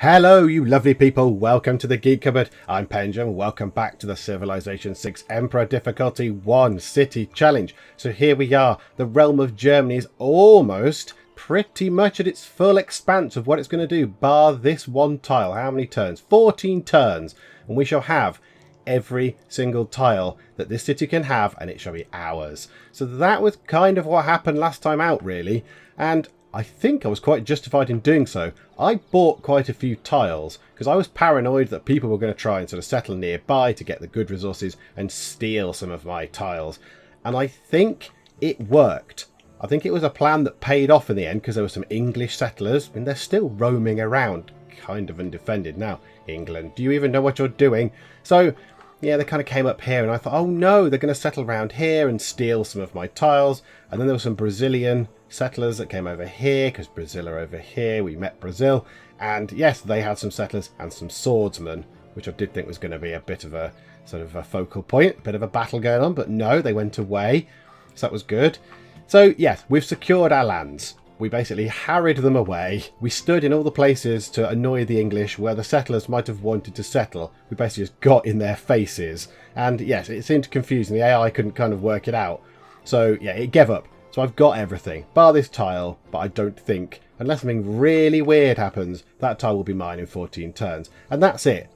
Hello, you lovely people. Welcome to the Geek Cupboard. I'm Penge and welcome back to the Civilization 6 Emperor Difficulty 1 City Challenge. So here we are. The realm of Germany is almost pretty much at its full expanse of what it's going to do, bar this one tile. How many turns? 14 turns. And we shall have every single tile that this city can have, and it shall be ours. So that was kind of what happened last time out, really. And I think I was quite justified in doing so. I bought quite a few tiles because I was paranoid that people were going to try and sort of settle nearby to get the good resources and steal some of my tiles. And I think it worked. I think it was a plan that paid off in the end because there were some English settlers and they're still roaming around kind of undefended. Now, England, do you even know what you're doing? So, yeah, they kind of came up here and I thought, oh no, they're going to settle around here and steal some of my tiles. And then there were some Brazilian settlers that came over here because Brazil are over here. We met Brazil, and yes, they had some settlers and some swordsmen, which I did think was going to be a bit of a sort of a focal point, a bit of a battle going on, but no, they went away, so that was good. So yes, we've secured our lands. We basically harried them away. We stood in all the places to annoy the English where the settlers might have wanted to settle. We basically just got in their faces, and yes, it seemed confusing. The AI couldn't kind of work it out, so yeah, it gave up. So I've got everything, bar this tile, but I don't think, unless something really weird happens, that tile will be mine in 14 turns. And that's it.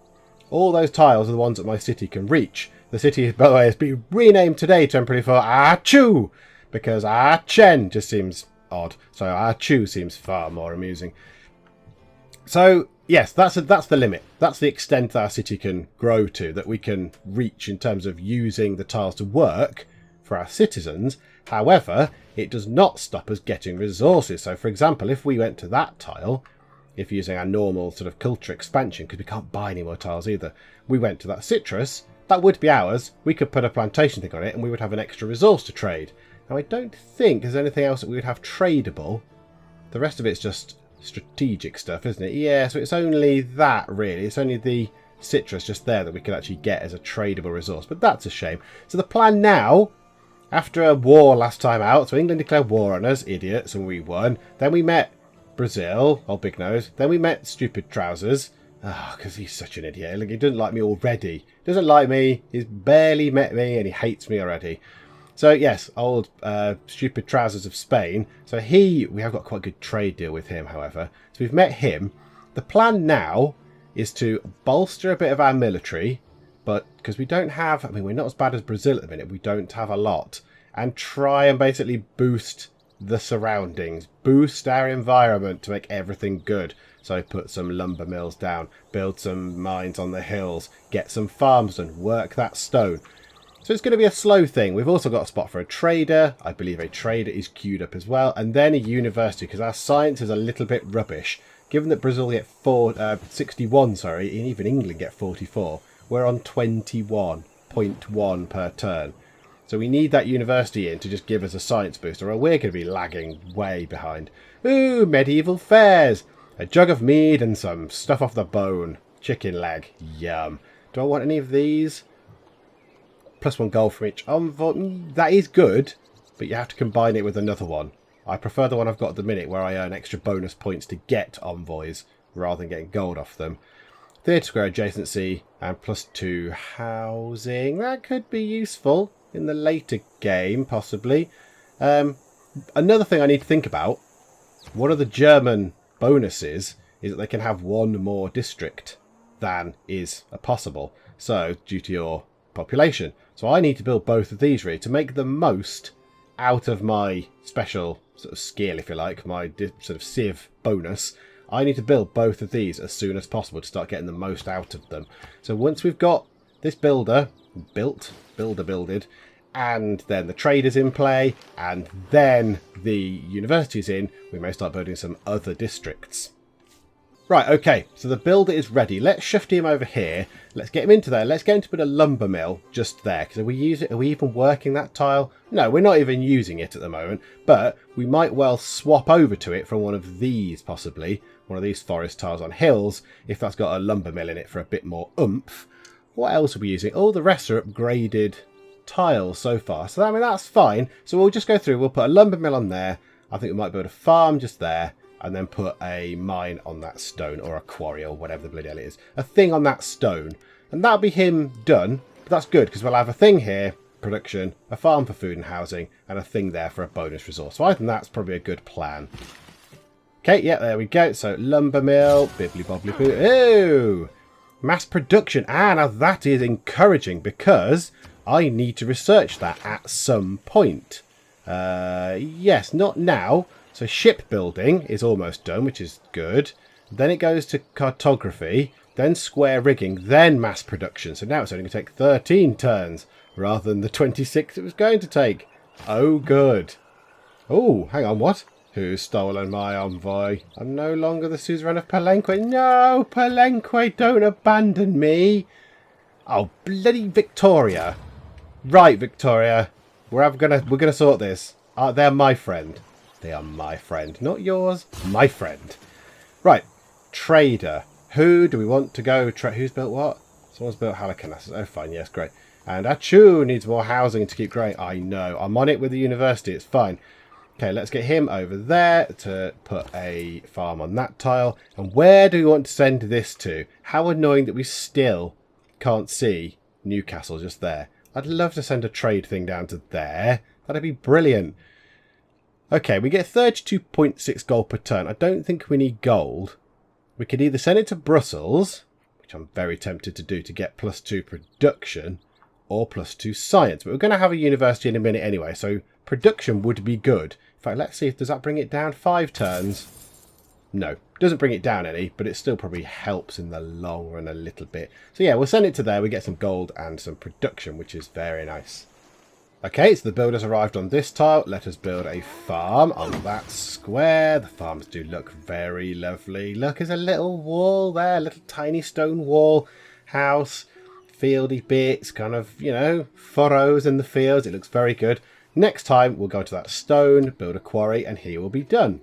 All those tiles are the ones that my city can reach. The city, by the way, has been renamed today temporarily for Achu, because Aachen just seems odd. So Achu seems far more amusing. So yes, that's the limit. That's the extent that our city can grow to, that we can reach in terms of using the tiles to work for our citizens. However, it does not stop us getting resources. So, for example, if we went to that tile, if using our normal sort of culture expansion, because we can't buy any more tiles either, we went to that citrus, that would be ours. We could put a plantation thing on it and we would have an extra resource to trade. Now, I don't think there's anything else that we would have tradable. The rest of it's just strategic stuff, isn't it? Yeah, so it's only that, really. It's only the citrus just there that we could actually get as a tradable resource. But that's a shame. So the plan now, after a war last time out, so England declared war on us, idiots, and we won. Then we met Brazil, old big nose. Then we met Stupid Trousers. Ah, because he's such an idiot. Look, he doesn't like me already. He doesn't like me. He's barely met me and he hates me already. So yes, old Stupid Trousers of Spain. So we have got quite a good trade deal with him, however. So we've met him. The plan now is to bolster a bit of our military, but because we don't have, I mean, we're not as bad as Brazil at the minute. We don't have a lot. And try and basically boost the surroundings, boost our environment to make everything good. So put some lumber mills down, build some mines on the hills, get some farms and work that stone. So it's going to be a slow thing. We've also got a spot for a trader. I believe a trader is queued up as well. And then a university, because our science is a little bit rubbish. Given that Brazil get 61, and even England get 44. We're on 21.1 per turn. So we need that university in to just give us a science boost, or we're going to be lagging way behind. Ooh, medieval fairs. A jug of mead and some stuff off the bone. Chicken leg. Yum. Do I want any of these? +1 gold for each envoy. That is good, but you have to combine it with another one. I prefer the one I've got at the minute where I earn extra bonus points to get envoys rather than getting gold off them. 30 square adjacency and +2 housing. That could be useful in the later game, possibly. Another thing I need to think about, one of the German bonuses is that they can have one more district than is possible. So, due to your population. So I need to build both of these really to make the most out of my special sort of skill, if you like, my sort of Civ bonus. I need to build both of these as soon as possible to start getting the most out of them. So once we've got this builder builded, and then the traders in play, and then the universities in, we may start building some other districts. Right, okay, so the builder is ready. Let's shift him over here. Let's get him into there. Let's get him to put a lumber mill just there. Because are we even working that tile? No, we're not even using it at the moment. But we might well swap over to it from one of these, possibly. One of these forest tiles on hills, if that's got a lumber mill in it for a bit more oomph. What else are we using? All the rest are upgraded tiles so far. So, I mean, that's fine. So we'll just go through. We'll put a lumber mill on there. I think we might build a farm just there. and then put a mine on that stone, or a quarry, or whatever the bloody hell it is. A thing on that stone. And that'll be him done. But that's good, because we'll have a thing here, production, a farm for food and housing, and a thing there for a bonus resource. So I think that's probably a good plan. Okay, yeah, there we go. So lumber mill, bibbly bobbly boo. Ooh! Mass production. Ah, now that is encouraging, because I need to research that at some point. Yes, not now. So shipbuilding is almost done, which is good. Then it goes to cartography, then square rigging, then mass production. So now it's only going to take 13 turns rather than the 26 it was going to take. Oh, good. Oh, hang on, what? Who's stolen my envoy? I'm no longer the suzerain of Penge. No, Penge, don't abandon me. Oh, bloody Victoria. Right, Victoria. We're gonna sort this. They're my friend. They are my friend, not yours. My friend. Right, trader. Who do we want to go? Who's built what? Someone's built Halicarnassus. Oh, fine. Yes, great. And Achu needs more housing to keep growing. I know. I'm on it with the university. It's fine. Okay, let's get him over there to put a farm on that tile. And where do we want to send this to? How annoying that we still can't see Newcastle just there. I'd love to send a trade thing down to there. That'd be brilliant. Okay, we get 32.6 gold per turn. I don't think we need gold. We could either send it to Brussels, which I'm very tempted to do to get +2 production, or +2 science. But we're going to have a university in a minute anyway, so production would be good. In fact, let's see if does that bring it down 5 turns. No, doesn't bring it down any, but it still probably helps in the long run a little bit. So yeah, we'll send it to there. We get some gold and some production, which is very nice. Okay, so the builders arrived on this tile. Let us build a farm on that square. The farms do look very lovely. Look, there's a little wall there, a little tiny stone wall, house, fieldy bits, kind of, you know, furrows in the fields. It looks very good. Next time, we'll go to that stone, build a quarry, and he will be done.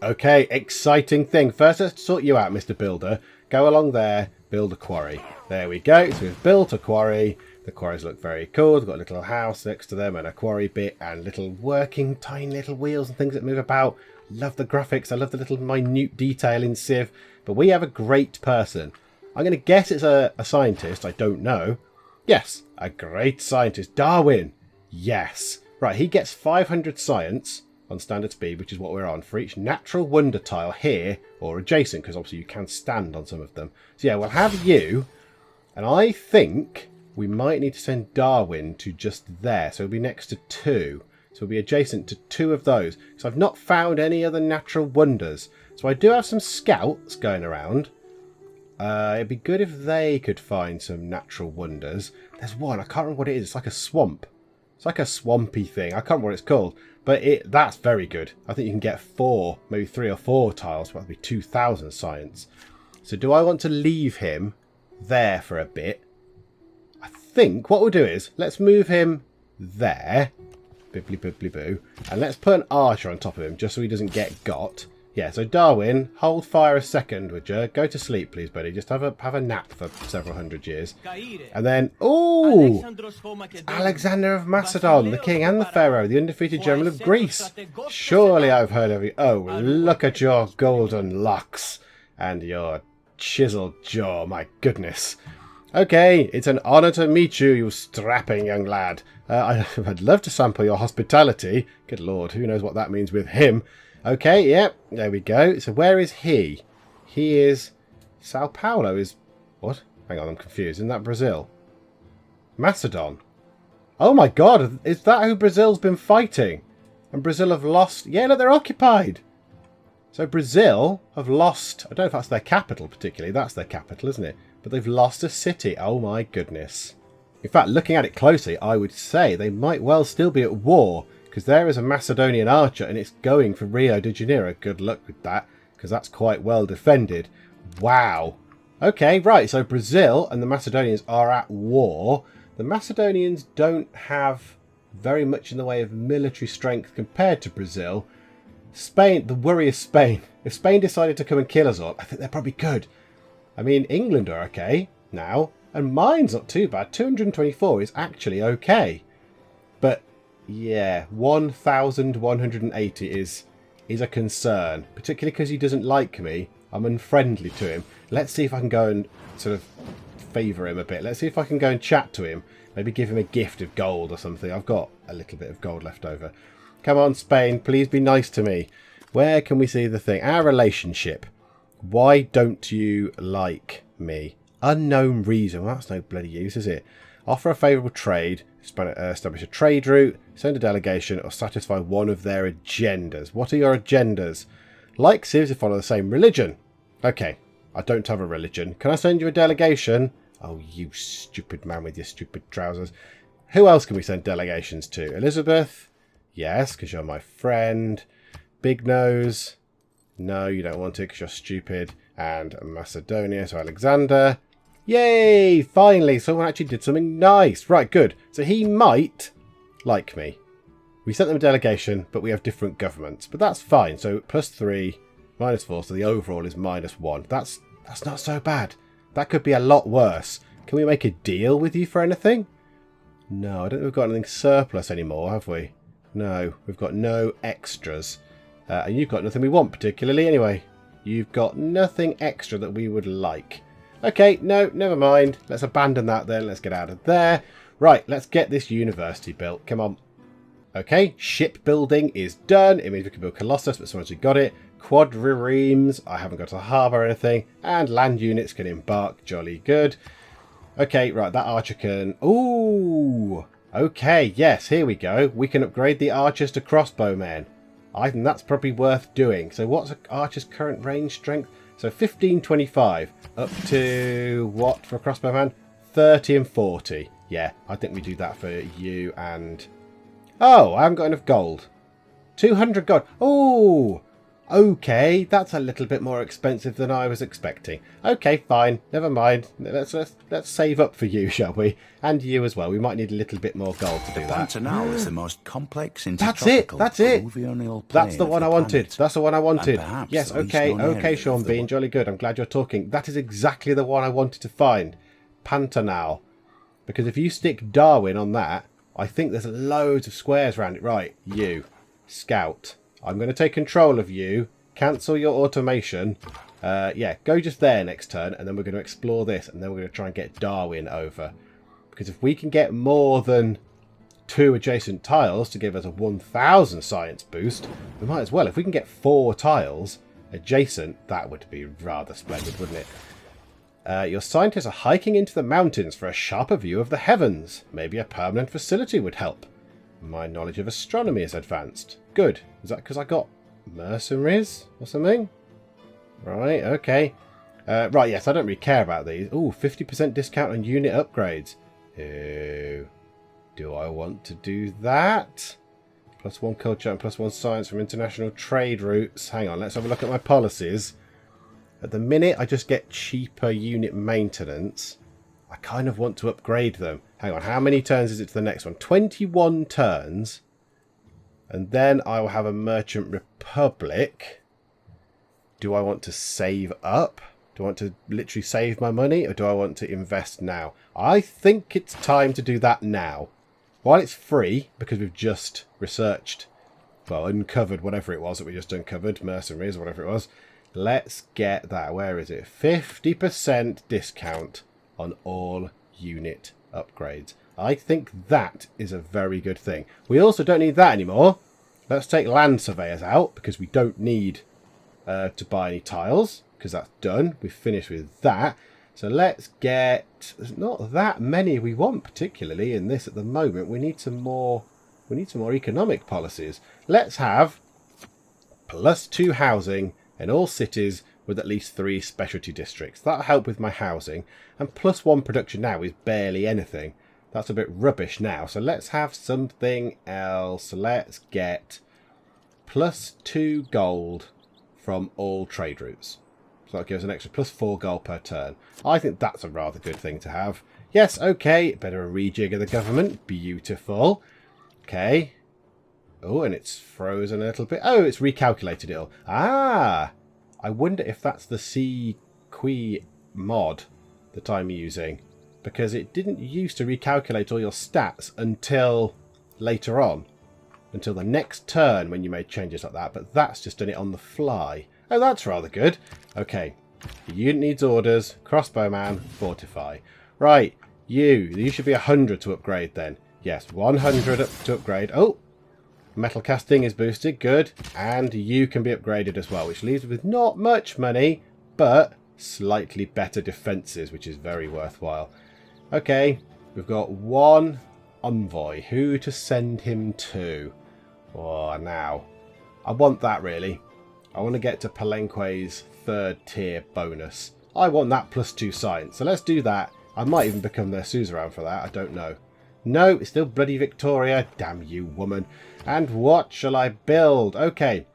Okay, exciting thing. First, let's sort you out, Mr. Builder. Go along there, build a quarry. There we go. So we've built a quarry. The quarries look very cool. They've got a little house next to them and a quarry bit and little working tiny little wheels and things that move about. Love the graphics. I love the little minute detail in Civ. But we have a great person. I'm going to guess it's a scientist. I don't know. Yes, a great scientist. Darwin. Yes. Right, he gets 500 science on standard speed, which is what we're on, for each natural wonder tile here or adjacent, because obviously you can stand on some of them. So yeah, we'll have you. And I think we might need to send Darwin to just there. So it'll be next to 2. So it'll be adjacent to 2 of those. So I've not found any other natural wonders. So I do have some scouts going around. It'd be good if they could find some natural wonders. There's one, I can't remember what it is. It's like a swamp. It's like a swampy thing. I can't remember what it's called. But that's very good. I think you can get 4, maybe 3 or 4 tiles. That'll be 2,000 science. So do I want to leave him there for a bit? I think what we'll do is, let's move him there. Bibbly bibbly boo. And let's put an archer on top of him, just so he doesn't get got. Yeah, so Darwin, hold fire a second, would you? Go to sleep, please, buddy. Just have a nap for several hundred years. And then, ooh! Alexander of Macedon, the king and the pharaoh, the undefeated general of Greece. Surely I've heard of you. Oh, look at your golden locks and your chiseled jaw, my goodness. Okay, it's an honour to meet you, you strapping young lad. I'd love to sample your hospitality. Good lord, who knows what that means with him. Okay, yep, there we go. So where is he? He is... Sao Paulo is... What? Hang on, I'm confused. Isn't that Brazil? Macedon. Oh my god, is that who Brazil's been fighting? And Brazil have lost... Yeah, look, they're occupied. So Brazil have lost... I don't know if that's their capital particularly. That's their capital, isn't it? But they've lost a city. Oh my goodness. In fact, looking at it closely, I would say they might well still be at war. Because there is a Macedonian archer and it's going for Rio de Janeiro. Good luck with that, because that's quite well defended. Wow. Okay, right. So Brazil and the Macedonians are at war. The Macedonians don't have very much in the way of military strength compared to Brazil. Spain, the worry is Spain. If Spain decided to come and kill us all, I think they probably could. I mean, England are okay now. And mine's not too bad. 224 is actually okay. But... yeah, 1,180 is is a concern, particularly because he doesn't like me. I'm unfriendly to him. Let's see if I can go and sort of favour him a bit. Let's see if I can go and chat to him. Maybe give him a gift of gold or something. I've got a little bit of gold left over. Come on, Spain. Please be nice to me. Where can we see the thing? Our relationship. Why don't you like me? Unknown reason. Well, that's no bloody use, is it? Offer a favourable trade. Establish a trade route. Send a delegation or satisfy one of their agendas. What are your agendas? Like Civs, follow the same religion. Okay. I don't have a religion. Can I send you a delegation? Oh, you stupid man with your stupid trousers. Who else can we send delegations to? Elizabeth? Yes, because you're my friend. Big Nose? No, you don't want to because you're stupid. And Macedonia, so Alexander. Yay! Finally, someone actually did something nice. Right, good. So he might like me. We sent them a delegation, but we have different governments. But that's fine. So +3, -4, so the overall is -1. That's not so bad. That could be a lot worse. Can we make a deal with you for anything? No, I don't think we've got anything surplus anymore, have we? No, we've got no extras. And you've got nothing we want particularly anyway. You've got nothing extra that we would like. Okay, no, never mind. Let's abandon that then. Let's get out of there. Right, let's get this university built. Come on. Okay, shipbuilding is done. It means we can build Colossus, but someone's already got it. Quadriremes, I haven't got a harbour or anything. And land units can embark. Jolly good. Okay, right, that archer can... Ooh! Okay, yes, here we go. We can upgrade the archers to crossbowmen. I think that's probably worth doing. So what's an archer's current range strength? So 1525 up to what for a crossbowman? 30 and 40. Yeah, I think we do that for you and... Oh, I haven't got enough gold. 200 gold. Oh, okay. That's a little bit more expensive than I was expecting. Okay, fine. Never mind. Let's save up for you, shall we? And you as well. We might need a little bit more gold to do that. Pantanal is the most complex That's it. That's it. alluvial That's the one I wanted. planet. That's the one I wanted. perhaps Yes, the least okay. known Okay, area Sean of the Bean. Jolly good. I'm glad you're talking. That is exactly the one I wanted to find. Pantanal. Because if you stick Darwin on that, I think there's loads of squares around it. Right, you. Scout. I'm going to take control of you. Cancel your automation. Yeah, go just there next turn. And then we're going to explore this. And then we're going to try and get Darwin over. Because if we can get more than 2 adjacent tiles to give us a 1000 science boost, we might as well. If we can get 4 tiles adjacent, that would be rather splendid, wouldn't it? Your scientists are hiking into the mountains for a sharper view of the heavens. Maybe a permanent facility would help. My knowledge of astronomy is advanced. Good. Is that because I got mercenaries or something? Right, okay. Right, yes, I don't really care about these. Ooh, 50% discount on unit upgrades. Oh, do I want to do that? +1 culture and +1 science from international trade routes. Hang on, let's have a look at my policies. At the minute, I just get cheaper unit maintenance. I kind of want to upgrade them. Hang on, how many turns is it to the next one? 21 turns. And then I will have a Merchant Republic. Do I want to save up? Do I want to literally save my money? Or do I want to invest now? I think it's time to do that now. While it's free, because we've just researched, well, uncovered whatever it was that we just uncovered, mercenaries or whatever it was. Let's get that. Where is it? 50% discount on all unit upgrades. I think that is a very good thing. We also don't need that anymore. Let's take land surveyors out because we don't need to buy any tiles because that's done. We've finished with that. So let's get... There's not that many we want particularly in this at the moment. We need some more... We need some more economic policies. Let's have +2 housing in all cities with at least 3 specialty districts. That'll help with my housing. And +1 production now is barely anything. That's a bit rubbish now. So let's have something else. Let's get +2 gold from all trade routes. So that gives an extra +4 gold per turn. I think that's a rather good thing to have. Yes, okay. Better a rejig of the government. Beautiful. Okay. Oh, and it's frozen a little bit. Oh, it's recalculated it all. Ah! I wonder if that's the CQ mod that I'm using. Because it didn't used to recalculate all your stats until later on. until the next turn when you made changes like that, but that's just done it on the fly. Oh, that's rather good. Okay, the unit needs orders. Crossbowman, fortify. Right, you should be 100 to upgrade then. Yes, 100 to upgrade. Oh, metal casting is boosted, good. And you can be upgraded as well, which leaves with not much money, but slightly better defences, which is very worthwhile. Okay, we've got one envoy. Who to send him to? Oh, now. I want that, really. I want to get to Palenque's 3rd tier bonus. I want that +2 science, so let's do that. I might even become their suzerain for that, I don't know. No, it's still bloody Victoria. Damn you, woman. And what shall I build? Okay.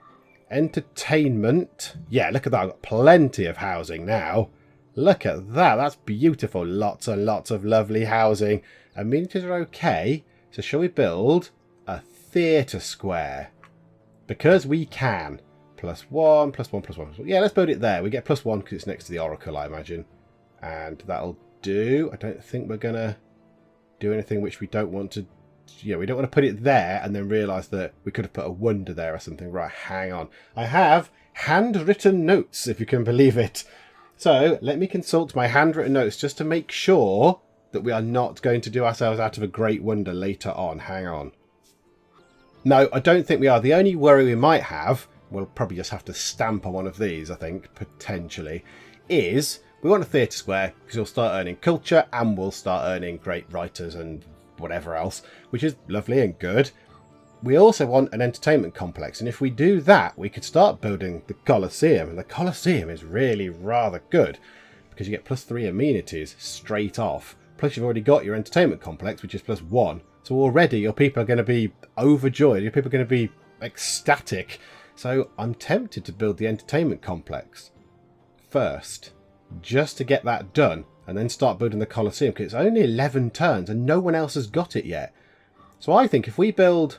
Entertainment. Yeah, look at that. I've got plenty of housing now. Look at that. That's beautiful. Lots and lots of lovely housing. Amenities are okay. So shall we build a theatre square? Because we can. +1, +1, +1. Yeah, let's build it there. We get +1 because it's next to the Oracle, I imagine. And that'll do. I don't think we're going to do anything which we don't want to. Yeah, we don't want to put it there and then realise that we could have put a wonder there or something. Right, hang on. I have handwritten notes, if you can believe it. So let me consult my handwritten notes just to make sure that we are not going to do ourselves out of a great wonder later on. Hang on. No, I don't think we are. The only worry we might have, we'll probably just have to stamp on one of these, I think, potentially, is we want a theatre square because we'll start earning culture and we'll start earning great writers and whatever else, which is lovely and good. We also want an entertainment complex, and if we do that, we could start building the Colosseum, and the Colosseum is really rather good because you get +3 amenities straight off. Plus you've already got your entertainment complex, which is +1. So already your people are going to be overjoyed. Your people are going to be ecstatic. So I'm tempted to build the entertainment complex first, just to get that done, and then start building the Colosseum, because it's only 11 turns and no one else has got it yet. So I think if we build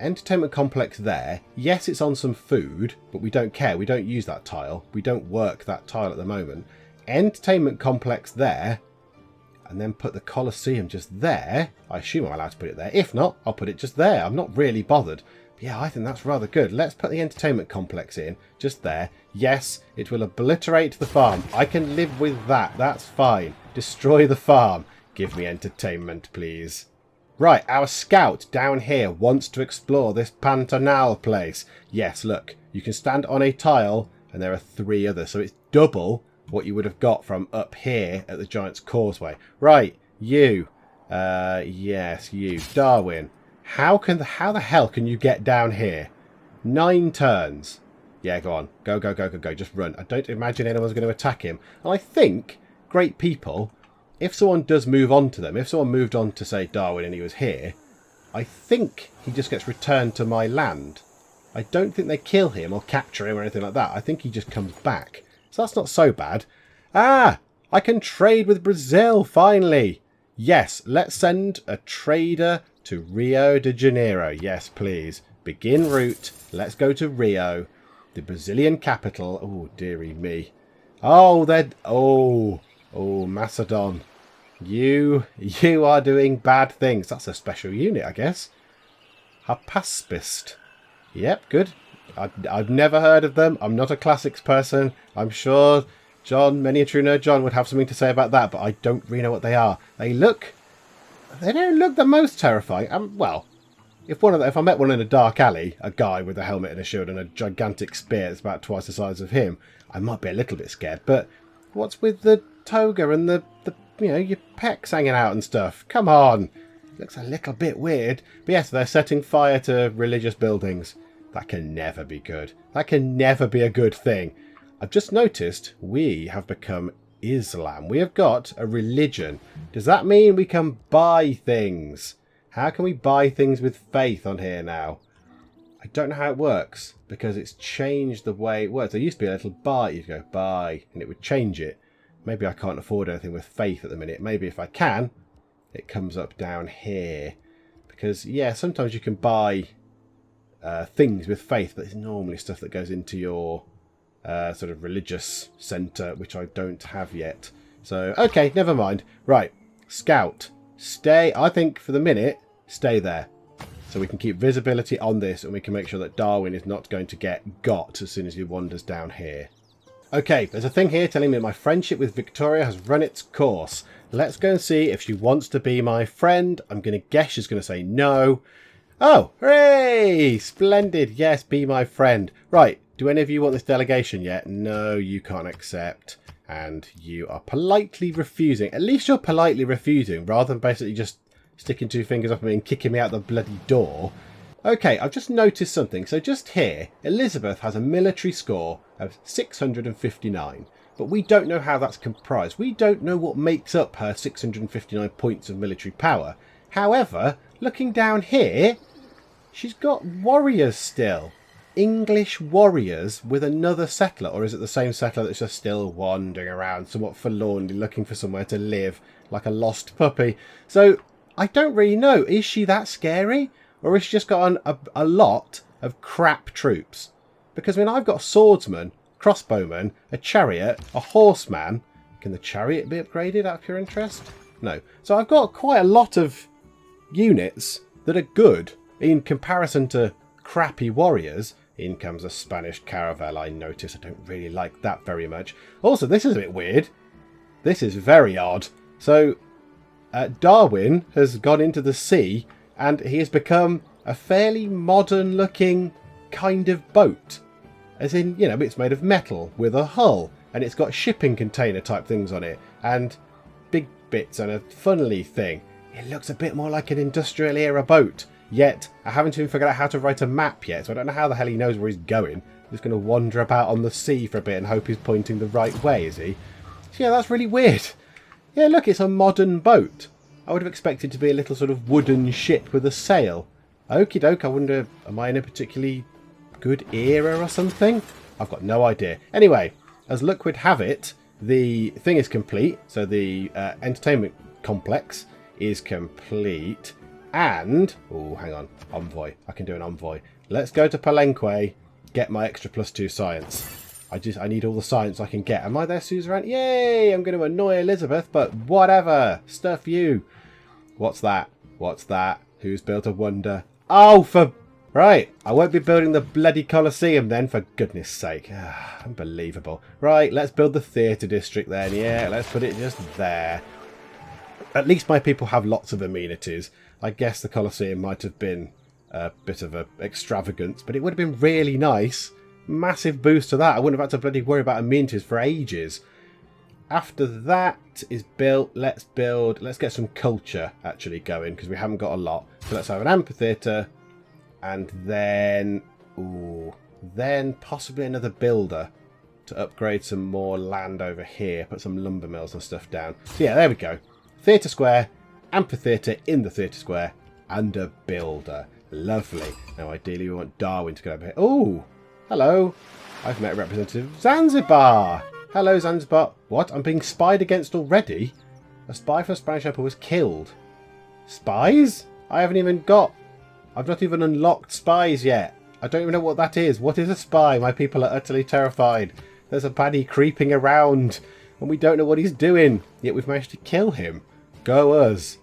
entertainment complex there, yes, it's on some food, but we don't care. We don't use that tile. We don't work that tile at the moment. Entertainment complex there, and then put the Colosseum just there. I assume I'm allowed to put it there. If not, I'll put it just there. I'm not really bothered. But yeah, I think that's rather good. Let's put the entertainment complex in, just there. Yes, it will obliterate the farm. I can live with that. That's fine. Destroy the farm. Give me entertainment, please. Right, our scout down here wants to explore this Pantanal place. Yes, look, you can stand on a tile and there are 3 others. So it's double what you would have got from up here at the Giant's Causeway. Right, you. Yes, you. Darwin. How the hell can you get down here? 9 turns. Yeah, go on. Go, go, go, go, go. Just run. I don't imagine anyone's going to attack him. And I think great people, if someone does move on to them, if someone moved on to, say, Darwin and he was here, I think he just gets returned to my land. I don't think they kill him or capture him or anything like that. I think he just comes back. So that's not so bad. Ah, I can trade with Brazil, finally. Yes, let's send a trader to Rio de Janeiro. Yes, please. Begin route. Let's go to Rio, the Brazilian capital. Oh, dearie me. Oh, they're... Oh, Macedon. You are doing bad things. That's a special unit, I guess. Harpaspist. Yep, good. I've never heard of them. I'm not a classics person. I'm sure John, many a true nerd John, would have something to say about that, but I don't really know what they are. They don't look the most terrifying. Well, if I met one in a dark alley, a guy with a helmet and a shield and a gigantic spear that's about twice the size of him, I might be a little bit scared. But what's with the toga and the your pecs hanging out and stuff? Come on. Looks a little bit weird. But yes, they're setting fire to religious buildings. That can never be good. That can never be a good thing. I've just noticed we have become Islam. We have got a religion. Does that mean we can buy things? How can we buy things with faith on here now? I don't know how it works because it's changed the way it works. There used to be a little buy. You'd go buy and it would change it. Maybe I can't afford anything with faith at the minute. Maybe if I can, it comes up down here. Because, yeah, sometimes you can buy things with faith, but it's normally stuff that goes into your sort of religious centre, which I don't have yet. So, okay, never mind. Right, scout. Stay, I think for the minute, stay there. So we can keep visibility on this, and we can make sure that Darwin is not going to get got as soon as he wanders down here. Okay, there's a thing here telling me my friendship with Victoria has run its course. Let's go and see if she wants to be my friend. I'm going to guess she's going to say no. Oh, hooray! Splendid. Yes, be my friend. Right, do any of you want this delegation yet? No, you can't accept. And you are politely refusing. At least you're politely refusing, rather than basically just sticking two fingers up at me and kicking me out the bloody door. Okay, I've just noticed something. So just here, Elizabeth has a military score of 659. But we don't know how that's comprised. We don't know what makes up her 659 points of military power. However, looking down here, she's got warriors still. English warriors with another settler. Or is it the same settler that's just still wandering around, somewhat forlornly, looking for somewhere to live, like a lost puppy? So, I don't really know. Is she that scary? Or has she just got a lot of crap troops? Because, I mean, I've got a swordsman, crossbowman, a chariot, a horseman. Can the chariot be upgraded out of pure interest? No. So I've got quite a lot of units that are good in comparison to crappy warriors. In comes a Spanish caravel, I notice. I don't really like that very much. Also, this is a bit weird. This is very odd. So, Darwin has gone into the sea and he has become a fairly modern-looking kind of boat. As in, you know, it's made of metal with a hull and it's got shipping container type things on it and big bits and a funnely thing. It looks a bit more like an industrial era boat. Yet, I haven't even figured out how to write a map yet, so I don't know how the hell he knows where he's going. He's just going to wander about on the sea for a bit and hope he's pointing the right way, is he? So yeah, that's really weird. Yeah, look, it's a modern boat. I would have expected to be a little sort of wooden ship with a sail. Okie doke, I wonder, am I in a particularly good era or something? I've got no idea. Anyway, as luck would have it, the thing is complete. So the entertainment complex is complete. And, oh, hang on, envoy. I can do an envoy. Let's go to Penge, get my extra +2 science. I need all the science I can get. Am I their suzerain? Yay! I'm going to annoy Elizabeth, but whatever. Stuff you. What's that? What's that? Who's built a wonder? Oh, for... Right, I won't be building the bloody Colosseum then, for goodness sake. Unbelievable. Right, let's build the theatre district then. Yeah, let's put it just there. At least my people have lots of amenities. I guess the Colosseum might have been a bit of an extravagance, but it would have been really nice. Massive boost to that. I wouldn't have had to bloody worry about amenities for ages. After that is built, let's get some culture actually going, because we haven't got a lot. So let's have an amphitheatre, and then possibly another builder to upgrade some more land over here. Put some lumber mills and stuff down. So yeah, there we go. Theatre square, amphitheatre in the theatre square, and a builder. Lovely. Now ideally we want Darwin to go over here. Oh, hello. I've met Representative Zanzibar. Hello, Zanzibar. What? I'm being spied against already? A spy for a Spanish emperor was killed. Spies? I've not even unlocked spies yet. I don't even know what that is. What is a spy? My people are utterly terrified. There's a baddie creeping around, and we don't know what he's doing. Yet we've managed to kill him. Go us.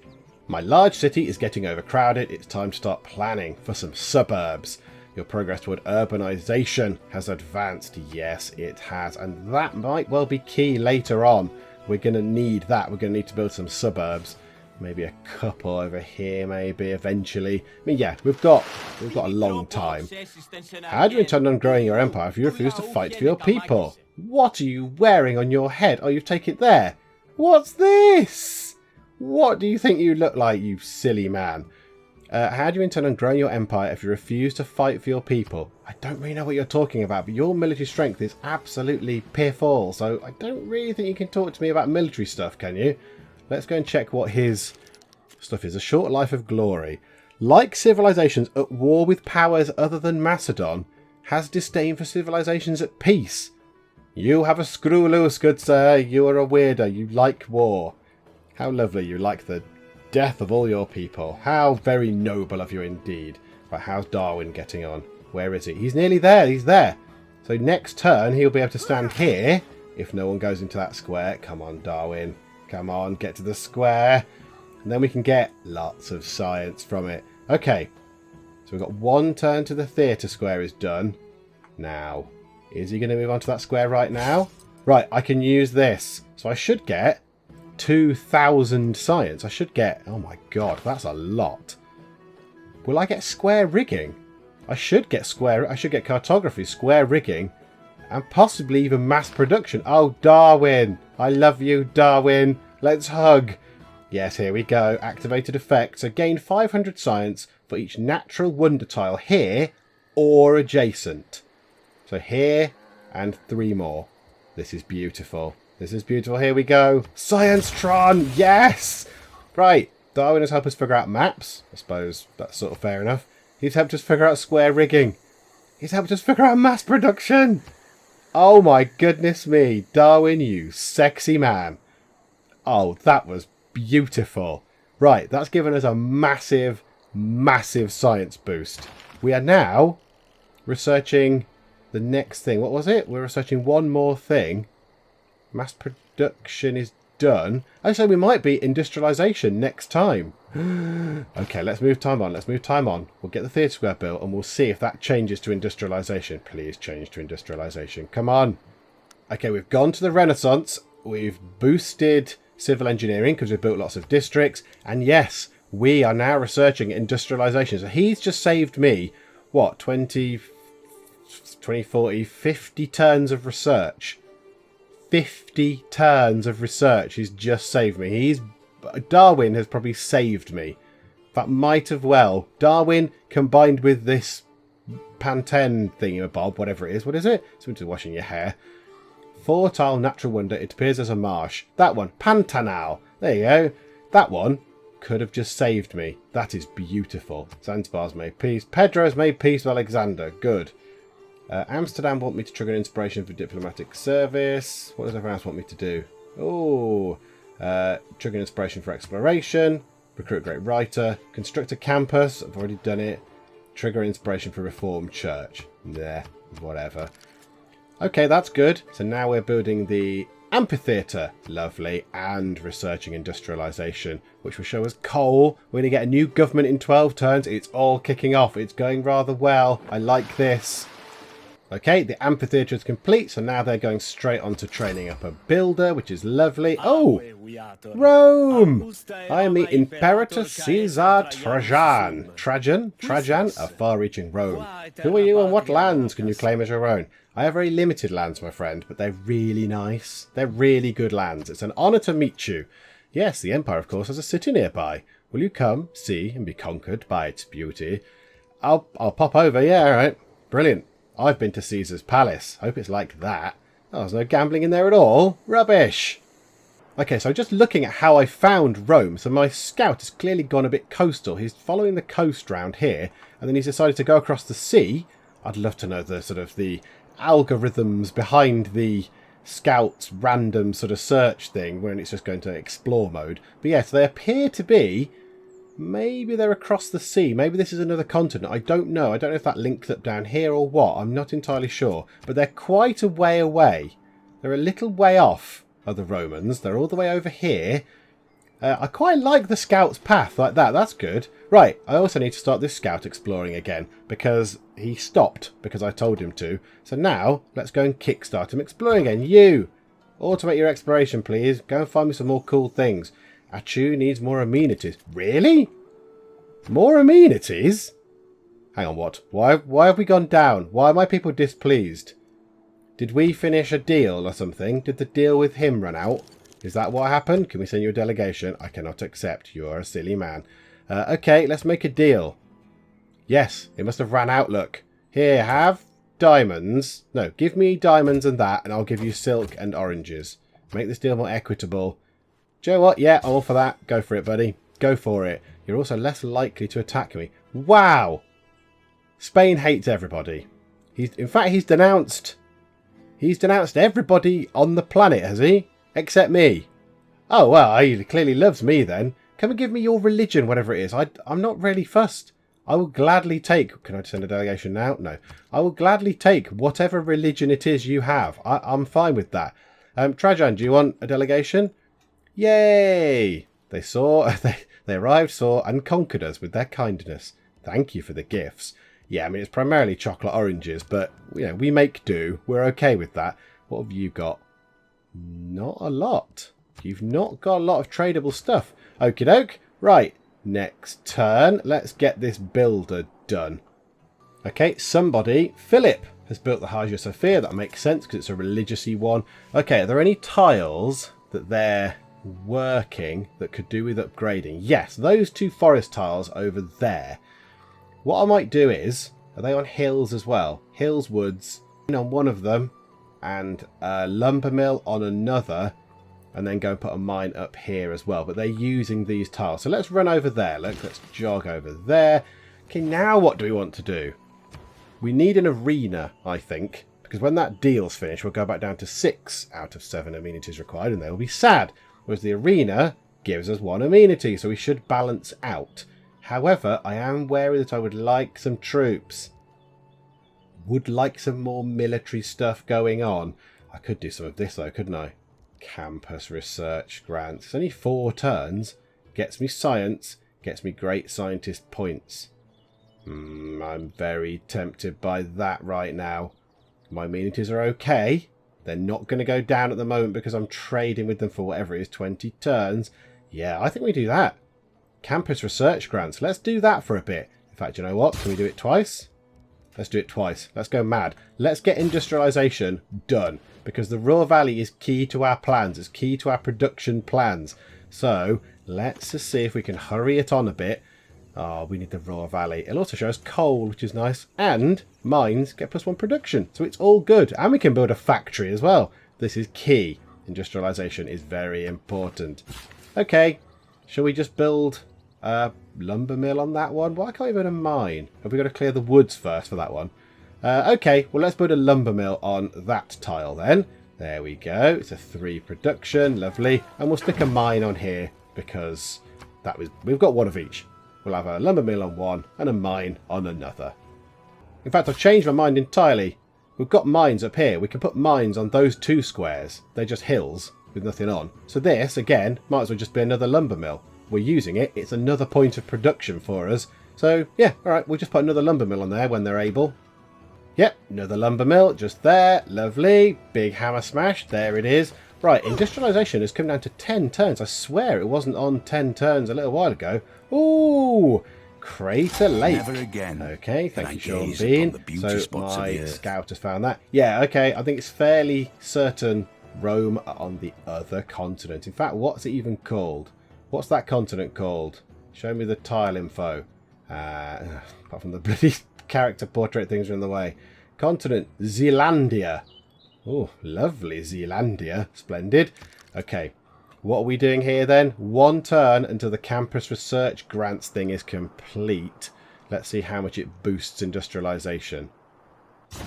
My large city is getting overcrowded. It's time to start planning for some suburbs. Your progress toward urbanization has advanced. Yes, it has. And that might well be key later on. We're going to need that. We're going to need to build some suburbs. Maybe a couple over here, maybe, eventually. I mean, yeah, we've got a long time. How do you intend on growing your empire if you refuse to fight for your people? What are you wearing on your head? Oh, you've taken it there. What's this? What do you think you look like, you silly man? How do you intend on growing your empire if you refuse to fight for your people? I don't really know what you're talking about, but your military strength is absolutely piff-all, so I don't really think you can talk to me about military stuff, can you? Let's go and check what his stuff is. A short life of glory. Like civilizations at war with powers other than Macedon, has disdain for civilizations at peace. You have a screw loose, good sir. You are a weirdo. You like war. How lovely. You like the death of all your people. How very noble of you indeed. But how's Darwin getting on? Where is he? He's nearly there. He's there. So next turn he'll be able to stand here if no one goes into that square. Come on, Darwin. Come on, get to the square. And then we can get lots of science from it. Okay. we've got 1 turn to the theatre square is done. Now, is he going to move on to that square right now? Right, I can use this. So I should get 2,000 science. I should get... Oh my god, that's a lot. Will I get square rigging? I should get cartography, square rigging, and possibly even mass production. Oh, Darwin. I love you, Darwin. Let's hug. Yes, here we go. Activated effect. So gain 500 science for each natural wonder tile here or adjacent. So here and 3 more. This is beautiful. This is beautiful. Here we go. Science-tron. Yes. Right. Darwin has helped us figure out maps. I suppose that's sort of fair enough. He's helped us figure out square rigging. He's helped us figure out mass production. Oh my goodness me. Darwin, you sexy man. Oh, that was beautiful. Right, that's given us a massive, massive science boost. We are now researching the next thing. What was it? We're researching one more thing. Mass production is done. Oh, so we might be industrialization next time. Okay, let's move time on. Let's move time on. We'll get the theatre square built and we'll see if that changes to industrialization. Please change to industrialization. Come on. Okay, we've gone to the Renaissance. We've boosted civil engineering because we've built lots of districts. And yes, we are now researching industrialization. So he's just saved me, what, 20, 40, 50 turns of research. 50 turns of research he's just saved me. Darwin has probably saved me. That might have well. Darwin combined with this Pantene thingamabob, whatever it is. What is it? Something to washing your hair. 4 tile natural wonder. It appears as a marsh. That one. Pantanal. There you go. That one could have just saved me. That is beautiful. Zanzibar's made peace. Pedro's made peace with Alexander. Good. Amsterdam want me to trigger an inspiration for diplomatic service. What does everyone else want me to do? Oh, trigger an inspiration for exploration. Recruit a great writer. Construct a campus. I've already done it. Trigger inspiration for reform church. Nah, whatever. Okay, that's good. So now we're building the amphitheatre. Lovely. And researching industrialisation, which will show us coal. We're going to get a new government in 12 turns. It's all kicking off. It's going rather well. I like this. Okay, the amphitheatre is complete, so now they're going straight on to training up a builder, which is lovely. Oh, Rome! I am the Imperator Caesar Trajan. Trajan, a far-reaching Rome. Who are you and what lands can you claim as your own? I have very limited lands, my friend, but they're really nice. They're really good lands. It's an honour to meet you. Yes, the Empire, of course, has a city nearby. Will you come, see, and be conquered by its beauty? I'll pop over, yeah, all right. Brilliant. I've been to Caesar's palace. Hope it's like that. Oh, there's no gambling in there at all. Rubbish. Okay, so just looking at how I found Rome. So my scout has clearly gone a bit coastal. He's following the coast round here, and then he's decided to go across the sea. I'd love to know the sort of the algorithms behind the scout's random sort of search thing when it's just going to explore mode. But yes, they appear to be... Maybe they're across the sea. Maybe this is another continent. I don't know. I don't know if that links up down here or what. I'm not entirely sure. But they're quite a way away. They're a little way off of the Romans. They're all the way over here. I quite like the scout's path like that. That's good. Right. I also need to start this scout exploring again because he stopped because I told him to. So now let's go and kickstart him exploring again. You! Automate your exploration, please. Go and find me some more cool things. Achu needs more amenities. Really? More amenities? Hang on, what? Why have we gone down? Why are my people displeased? Did we finish a deal or something? Did the deal with him run out? Is that what happened? Can we send you a delegation? I cannot accept. You are a silly man. Okay, let's make a deal. Yes, it must have ran out, look. Here, have diamonds. No, give me diamonds and that, and I'll give you silk and oranges. Make this deal more equitable. Do you know what? Yeah, I'm all for that. Go for it, buddy. Go for it. You're also less likely to attack me. Wow! Spain hates everybody. In fact, he's denounced everybody on the planet, has he? Except me. Oh, well, he clearly loves me then. Come and give me your religion, whatever it is. I'm not really fussed. I will gladly take... Can I send a delegation now? No. I will gladly take whatever religion it is you have. I'm fine with that. Trajan, do you want a delegation? Yay! They arrived, saw, and conquered us with their kindness. Thank you for the gifts. Yeah, I mean, it's primarily chocolate oranges, but, you know, we make do. We're okay with that. What have you got? Not a lot. You've not got a lot of tradable stuff. Okie doke. Right, next turn. Let's get this builder done. Okay, somebody, Philip, has built the Hagia Sophia. That makes sense because it's a religious-y one. Okay, are there any tiles that they're working that could do with upgrading? Yes, those 2 forest tiles over there. What I might do is, are they on hills as well? Hills, woods, on one of them, and a lumber mill on another, and then go and put a mine up here as well. But they're using these tiles. So let's run over there. Let's jog over there. Okay, now what do we want to do? We need an arena, I think, because when that deal's finished, we'll go back down to 6 out of 7 amenities required, and they'll be sad. Whereas the arena gives us 1 amenity, so we should balance out. However, I am wary that I would like some troops. Would like some more military stuff going on. I could do some of this though, couldn't I? Campus research grants. It's only 4 turns. Gets me science. Gets me great scientist points. I'm very tempted by that right now. My amenities are okay. They're not going to go down at the moment because I'm trading with them for whatever it is, 20 turns. Yeah, I think we do that. Campus research grants. Let's do that for a bit. In fact, you know what? Can we do it twice? Let's do it twice. Let's go mad. Let's get industrialization done. Because the Ruhr Valley is key to our plans. It's key to our production plans. So, let's just see if we can hurry it on a bit. Oh, we need the Ruhr Valley. It'll also show us coal, which is nice. And mines get +1 production. So it's all good. And we can build a factory as well. This is key. Industrialization is very important. Okay. Shall we just build a lumber mill on that one? Why can't we build a mine? Have we got to clear the woods first for that one? Okay. Well, let's build a lumber mill on that tile then. There we go. It's a 3 production. Lovely. And we'll stick a mine on here because we've got 1 of each. We'll have a lumber mill on one and a mine on another. In fact, I've changed my mind entirely. We've got mines up here. We can put mines on those 2 squares. They're just hills with nothing on. So this, again, might as well just be another lumber mill. We're using it. It's another point of production for us. So, yeah, all right, we'll just put another lumber mill on there when they're able. Yep, another lumber mill just there. Lovely. Big hammer smash. There it is. Right, industrialization has come down to 10 turns. I swear it wasn't on 10 turns a little while ago. Ooh, Crater Lake. Never again. Okay, thank you, Sean gaze Bean. upon the beauty spots of My the earth. scout has found that. Yeah, okay, I think it's fairly certain Rome are on the other continent. In fact, what's it even called? What's that continent called? Show me the tile info. Apart from the bloody character portrait things are in the way. Continent, Zealandia. Oh, lovely Zealandia. Splendid. Okay, what are we doing here then? 1 turn until the campus research grants thing is complete. Let's see how much it boosts industrialization.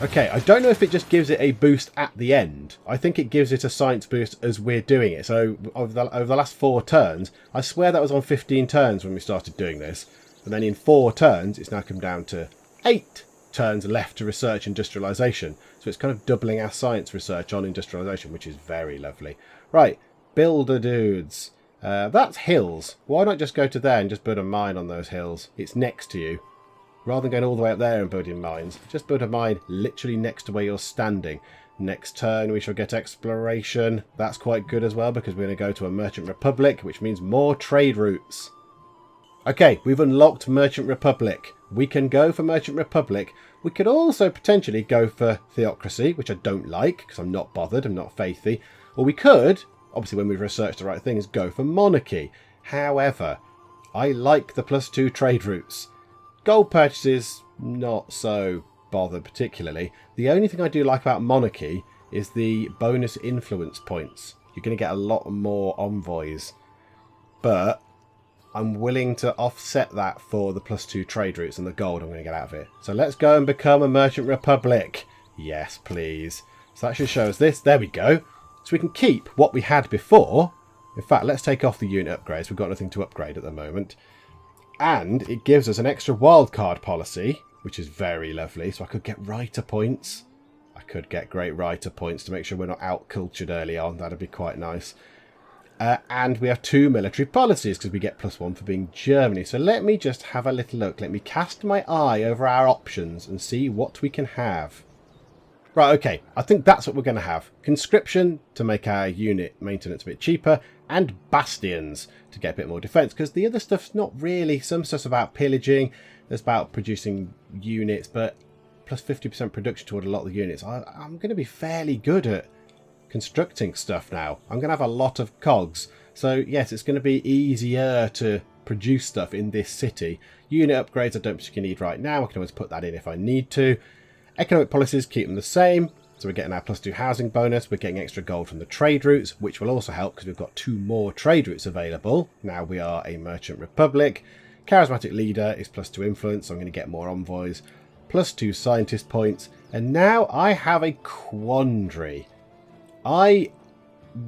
Okay, I don't know if it just gives it a boost at the end. I think it gives it a science boost as we're doing it. So over the last 4 turns, I swear that was on 15 turns when we started doing this. And then in 4 turns, it's now come down to 8 turns left to research industrialization. So it's kind of doubling our science research on industrialization, which is very lovely. Right, builder dudes. That's hills. Why not just go to there and just build a mine on those hills? It's next to you. Rather than going all the way up there and building mines, just build a mine literally next to where you're standing. Next turn we shall get exploration. That's quite good as well because we're going to go to a Merchant Republic, which means more trade routes. Okay, we've unlocked Merchant Republic. We can go for Merchant Republic. We could also potentially go for Theocracy, which I don't like because I'm not bothered, I'm not faithy. Or we could, obviously when we've researched the right things, go for Monarchy. However, I like the +2 trade routes. Gold purchases, not so bothered particularly. The only thing I do like about Monarchy is the bonus influence points. You're going to get a lot more envoys. But I'm willing to offset that for the +2 trade routes and the gold I'm going to get out of it. So let's go and become a Merchant Republic. Yes, please. So that should show us this. There we go. So we can keep what we had before. In fact, let's take off the unit upgrades. We've got nothing to upgrade at the moment. And it gives us an extra wildcard policy, which is very lovely. So I could get writer points. I could get great writer points to make sure we're not out-cultured early on. That'd be quite nice. And we have 2 military policies because we get +1 for being Germany. So let me just have a little look. Let me cast my eye over our options and see what we can have. Right, okay, I think that's what we're going to have. Conscription to make our unit maintenance a bit cheaper, and bastions to get a bit more defence, because the other stuff's not really. Some stuff's about pillaging, there's about producing units, but plus 50% production toward a lot of the units. I'm going to be fairly good at constructing stuff now. I'm going to have a lot of cogs. So yes, it's going to be easier to produce stuff in this city. Unit upgrades I don't particularly need right now. I can always put that in if I need to. Economic policies, keep them the same. So we're getting our +2 housing bonus. We're getting extra gold from the trade routes, which will also help because we've got 2 more trade routes available. Now we are a merchant republic. Charismatic leader is +2 influence, so I'm going to get more envoys. +2 scientist points. And now I have a quandary. I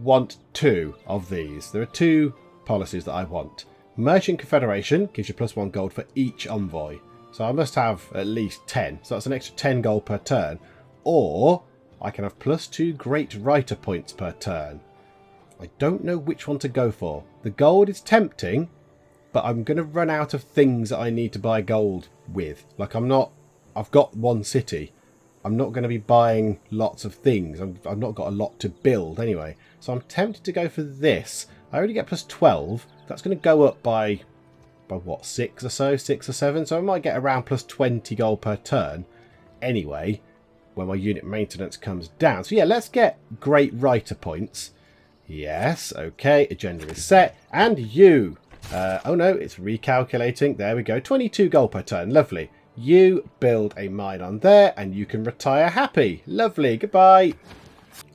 want 2 of these. There are 2 policies that I want. Merchant Confederation gives you +1 gold for each envoy. So I must have at least 10. So that's an extra 10 gold per turn. Or I can have +2 Great Writer points per turn. I don't know which one to go for. The gold is tempting, but I'm going to run out of things that I need to buy gold with. Like I've got 1 city. I'm not going to be buying lots of things. I've not got a lot to build anyway. So I'm tempted to go for this. I already get +12. That's going to go up by what, 6 or so? 6 or 7? So I might get around +20 gold per turn anyway when my unit maintenance comes down. So yeah, let's get Great Writer points. Yes, okay, agenda is set. And you. Oh no, it's recalculating. There we go. 22 gold per turn. Lovely. You build a mine on there and you can retire happy. Lovely. Goodbye.